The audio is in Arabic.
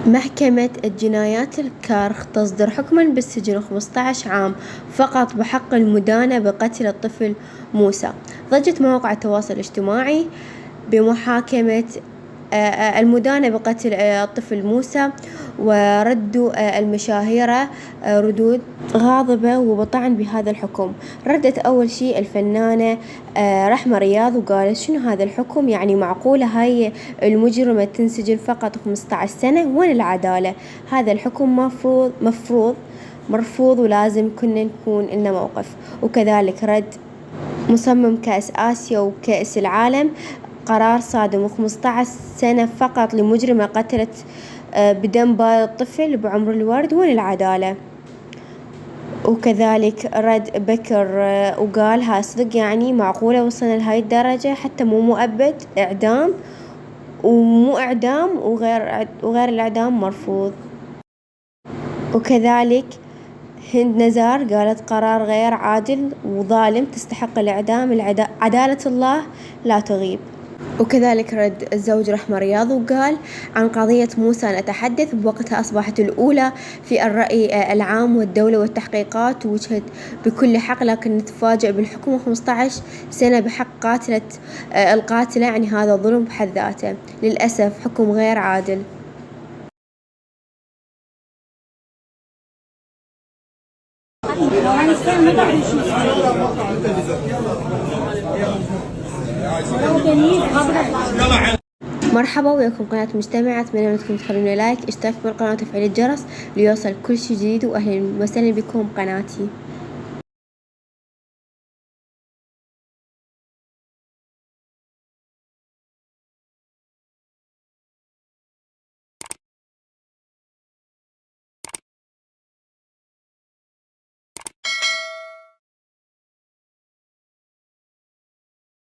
محكمة الجنايات الكرخ تصدر حكمًا بالسجن 15 عام فقط بحق المدانة بقتل الطفل موسى. ضجت مواقع التواصل الاجتماعي بمحاكمة المدانة بقتل الطفل موسى، وردوا المشاهير ردود غاضبة وبطعن بهذا الحكم. ردت أول شي الفنانة رحمة رياض وقالت شنو هذا الحكم؟ يعني معقولة هاي المجرمة تنسجن فقط 15 سنة؟ وين العدالة؟ هذا الحكم مرفوض ولازم كنا نكون لنا موقف. وكذلك رد مصمم كأس آسيا وكأس العالم قرار صادم 15 سنة فقط لمجرمة قتلت بدم بارد طفل بعمر الورد. وين العدالة؟ وكذلك رد بكر وقال ها صدق يعني معقولة وصلنا لهاي الدرجة؟ حتى مو مؤبد، إعدام، ومو إعدام وغير الإعدام مرفوض. وكذلك هند نزار قالت قرار غير عادل وظالم، تستحق الإعدام، عدالة الله لا تغيب. وكذلك رد الزوج رحمة رياض وقال عن قضية موسى نتحدث بوقتها أصبحت الأولى في الرأي العام والدولة والتحقيقات، ووجهت بكل حق، لكن نتفاجأ بالحكم 15 سنة بحق قاتلة القاتلة. يعني هذا ظلم بحد ذاته، للأسف حكم غير عادل. مرحبا وياكم قناة مجتمع، أتمنى أنكم تخلونا لايك، اشتراك بالقناة وتفعيل الجرس ليوصل كل شي جديد، وأهلا وسهلا بكم قناتي.